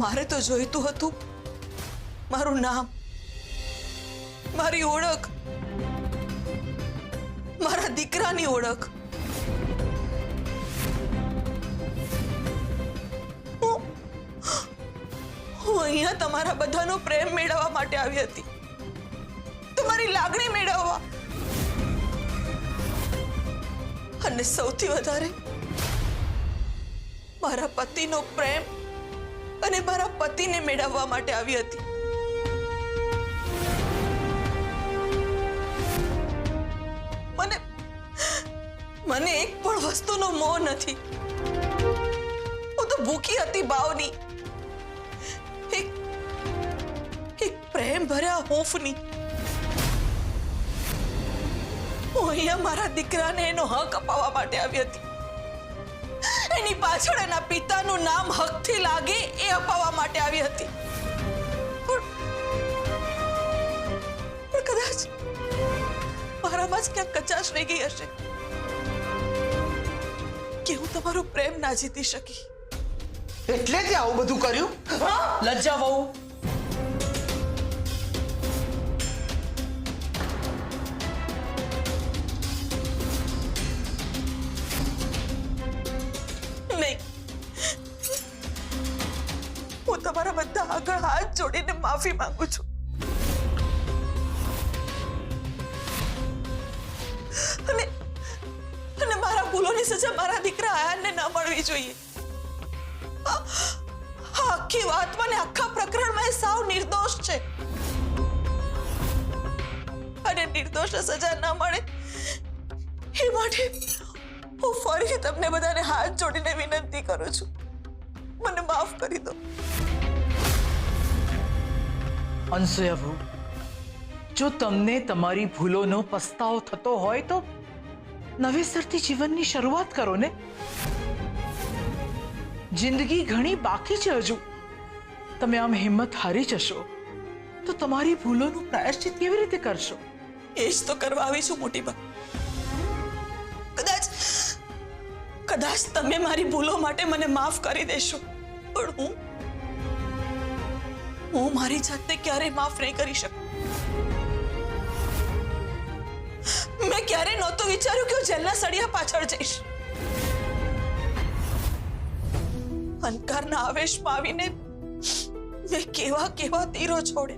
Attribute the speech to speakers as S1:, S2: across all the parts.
S1: મારે તો જોઈતું હતું મારું નામ, મારી ઓળખ, મારા દીકરાની ઓળખ. હું અહીંયા તમારા બધાનો પ્રેમ મેળવવા માટે આવી હતી, તમારી લાગણી મેળવવા, અને સૌથી વધારે મારા પતિનો પ્રેમ અને મારા પતિને મેળવવા માટે આવી હતી. મને એક પણ વસ્તુનો મોહ નથી. હું તો ભૂખી હતી ભાવની, એક પ્રેમ ભર્યા હૂંફની. હું અહીંયા મારા દીકરાને એનો હક અપાવવા માટે આવી હતી, એની પાછળ એના પિતાનું નામ હકથી લાગે એ અપાવવા માટે આવી હતી. પણ કદાચ મારામાં જ ક્યાંક કચાશ રહી ગઈ હશે કે હું તમારો પ્રેમ ના જીતી શકી.
S2: એટલે તે આવું બધું કર્યું?
S3: લજ્જા વહુ,
S1: નહીં, હું તમારા બધા આગળ હાથ જોડીને માફી માંગુ છું. અને મારા ભૂલોની સજા મારા દીકરા આયાનને ન મળવી જોઈએ. આખી વાતમાં ને આખા પ્રકરણમાં એ સાવ નિર્દોષ છે, અને નિર્દોષ સજા ન મળે એ માટે હું ફરીથી તમને બધાને હાથ જોડીને વિનંતી કરું છું, મને માફ કરી દો.
S3: અનસૂયા વહુ, જો તમને તમારી ભૂલોનો પસ્તાવો થતો હોય તો નવેસરથી જીવનની શરૂઆત કરો ને. જિંદગી ઘણી બાકી છે હજુ. તમે આમ હિંમત હારી જશો તો તમારી ભૂલોનું પ્રાયશ્ચિત કેવી રીતે કરશો?
S1: એ જ તો કરવા આવી છું મોટી બા. કદાચ તમે મારી ભૂલો માટે મને માફ કરી દેશો, પણ હું મારી જાતને ક્યારેય માફ નહીં કરી શકું. મેં ક્યારેય નહોતું વિચાર્યું કે હું જેલના સળિયા પાછળ જઈશ. અંધકારના આવેશમાં આવીને મેં કેવા કેવા તીરો છોડે.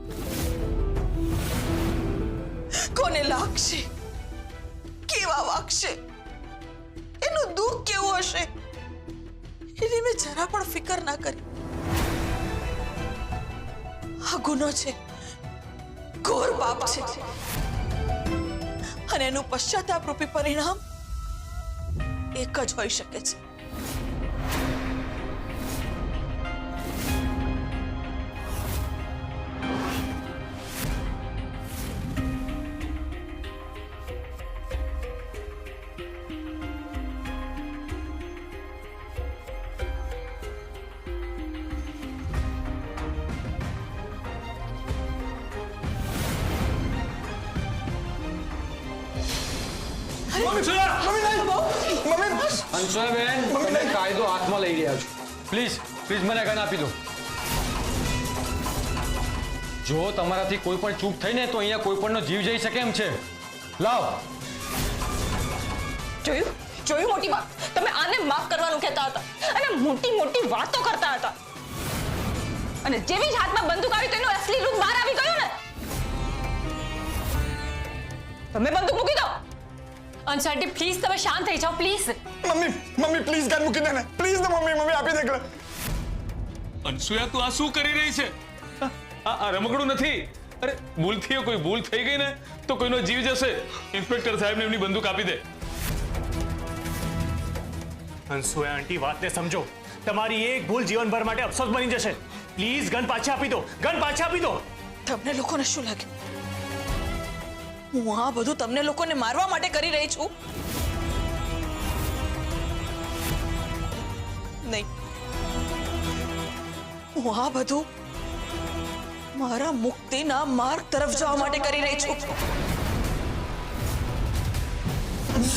S1: કોને લાગશે, કેવા વાગશે, એનું દુઃખ કેવું હશે, એની મેં જરા પણ ફિકર ના કરી. આ ગુનો છે, ઘોર પાપ છે, અને એનું પશ્ચાતાપરૂપી પરિણામ એક જ હોઈ શકે છે.
S4: અંશુયા બેન, તમે કાયદો હાથમાં લઈ રહ્યા છો. પ્લીઝ મને ગન આપી દો. જો તમારાથી કોઈ પણ ચૂક થઈ ને તો અહીંયા કોઈ પણનો જીવ જઈ શકે એમ છે. લાવ.
S5: જોયું મોટી બા, તમે આને માફ કરવાનું કહેતા હતા અને મોટી મોટી વાતો કરતા હતા, અને જેવી જ હાથમાં બંદૂક આવી તો એનો અસલી રૂપ બહાર આવી ગયો ને. તમે બંદૂક મૂકી દો. અંશાંટી પ્લીઝ તમે શાંત થઈ જાઓ પ્લીઝ.
S2: મમ્મી પ્લીઝ ગન મૂકી દે ને પ્લીઝ. ને મમ્મી આપી દે.
S6: અનસુયા તું આ શું કરી રહી છે? આ રમકડું નથી. અરે ભૂલથી કોઈ ભૂલ થઈ ગઈ ને તો કોઈનો જીવ જશે. ઇન્સ્પેક્ટર સાહેબને એમની બંદૂક આપી દે.
S7: અનસુયા આંટી વાતને સમજો. તમારી એક ભૂલ જીવનભર માટે અફસોસ બની જશે. પ્લીઝ ગન પાછા આપી દો. ગન પાછા આપી દો.
S1: તમને લોકોને શું લાગ્યું હું આ બધું તમને લોકોને મારવા માટે કરી રહી છું? નહીં, હું આ બધું મારા મુક્તિના માર્ગ તરફ જવા માટે કરી રહી છું. બસ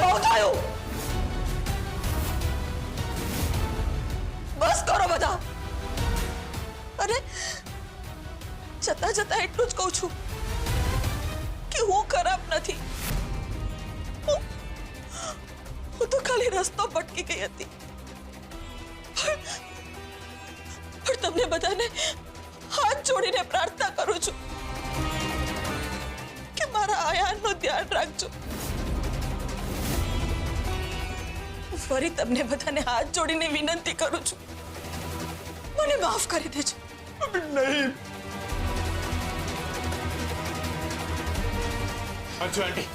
S1: બહુ થયું. બસ કરો બધા. બધા. અરે જતા જતા એટલું જ કહું છું કે હું ખરાબ નથી. હું તો ખાલી રસ્તો ભટકી ગઈ હતી. પણ તમને બધાને હાથ જોડીને પ્રાર્થના કરું છું કે મારા આયાનનું ધ્યાન રાખજો. ફરી તમને બધાને હાથ જોડીને વિનંતી કરું છું, મને માફ કરી દેજો.
S2: નહીં
S7: અંશુ આંટી,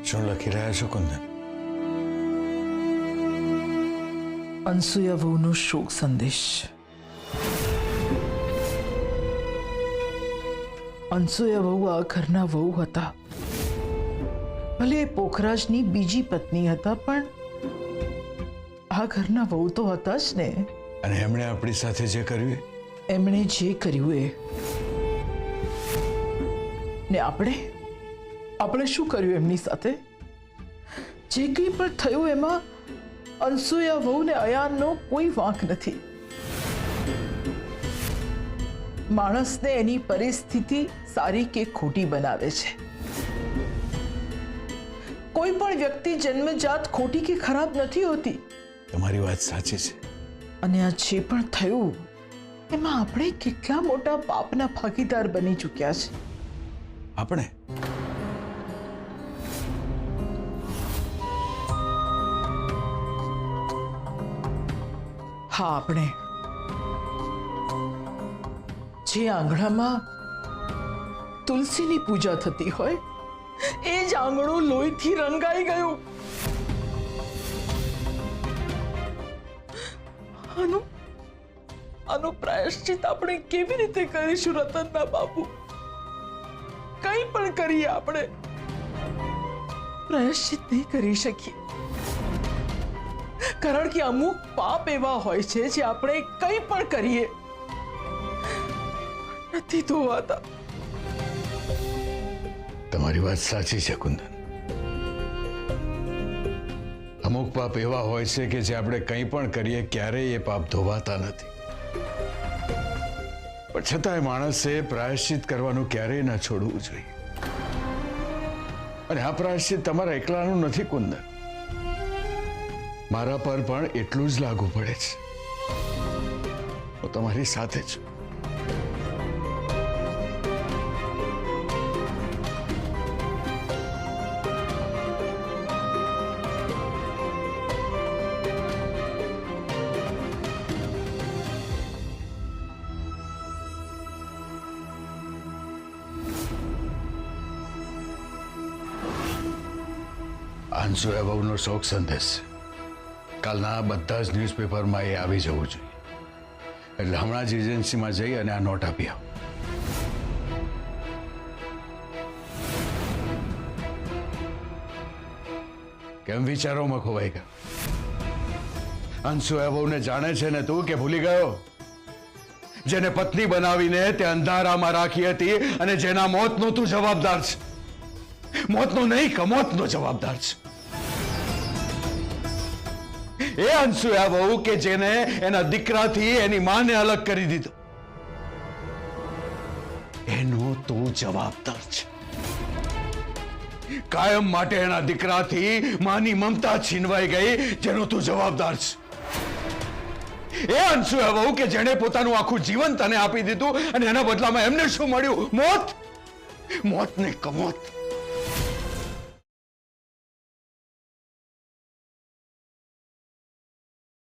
S2: શું લખી રહ્યા છો કુંદન?
S3: અનસૂયા વહુનો શોક સંદેશ. અનસૂયા વહુ આ ઘરના વહુ હતા. ભલે એ પોખરાજની બીજી પત્ની હતા, પણ આ ઘરના વહુ તો હતા જ ને.
S2: અને એમણે આપણી સાથે જે કર્યું
S3: એમણે જે કર્યું એ. ને આપણે શું કર્યું એમની સાથે? જે કંઈ પણ થયું એમાં અનસૂયા વહુ ને અયાનનો કોઈ વાંક નથી. માણસને એની પરિસ્થિતિ સારી કે ખોટી બનાવે છે. કોઈ પણ વ્યક્તિ જન્મજાત ખોટી કે ખરાબ નથી હોતી.
S2: તમારી વાત સાચી છે.
S3: અને આ જે પણ થયું એમાં આપણે કેટલા મોટા પાપના ભાગીદાર બની ચૂક્યા છે.
S2: આપણે
S3: હા, આપણે જે આંગણામાં તુલસીની પૂજા થતી હોય એ જ આંગણું લોહીથી રંગાઈ ગયું. આનું પ્રાયશ્ચિત આપણે કેવી રીતે કરીશું રતનના બાપુ? કંઈ પણ કરીએ આપણે પ્રાયશ્ચિત નહીં કરી શકીએ. કારણ કે અમુક પાપ એવા હોય છે જે આપણે કંઈ પણ કરીએ નથી ધોવાતા.
S2: તમારી વાત સાચી છે કુંદન. અમુક પાપ એવા હોય છે કે જે આપણે કંઈ પણ કરીએ ક્યારેય એ પાપ ધોવાતા નથી. પણ છતાંય માણસે પ્રાયશ્ચિત કરવાનું ક્યારેય ના છોડવું જોઈએ. અને આ પ્રાયશ્ચિત તમારા એકલાનું નથી કુંદન, મારા પર પણ એટલું જ લાગુ પડે છે. હું તમારી સાથે છું. અનસૂયા વહુનો શોક સંદેશ કાલના બધા જ ન્યૂઝપેપરમાં એ આવી જવું જોઈએ. એટલે હમણાં જ એજન્સીમાં જઈ અને આ નોટ આપી આવો. કેમ વિચારોમાં ખોવાઈ ગયો? અનસૂયા વહુને જાણે છે ને તું કે ભૂલી ગયો? જેને પત્ની બનાવીને તે અંધારામાં રાખી હતી અને જેના મોતનો તું જવાબદાર છે. મોતનો નહીં, કમોતનો જવાબદાર છે. એ અનસૂયા વહુ કે જેને એના દીકરાથી એની માને અલગ કરી દીધો, એનો તું જવાબદાર છે. કાયમ માટે એના દીકરાથી માની મમતા છીનવાઈ ગઈ, જેનો તું જવાબદાર છે. એ અનસૂયા વહુ કે જેણે પોતાનું આખું જીવન તને આપી દીધું અને એના બદલામાં એમને શું મળ્યું? મોત. મોત ને કમોત.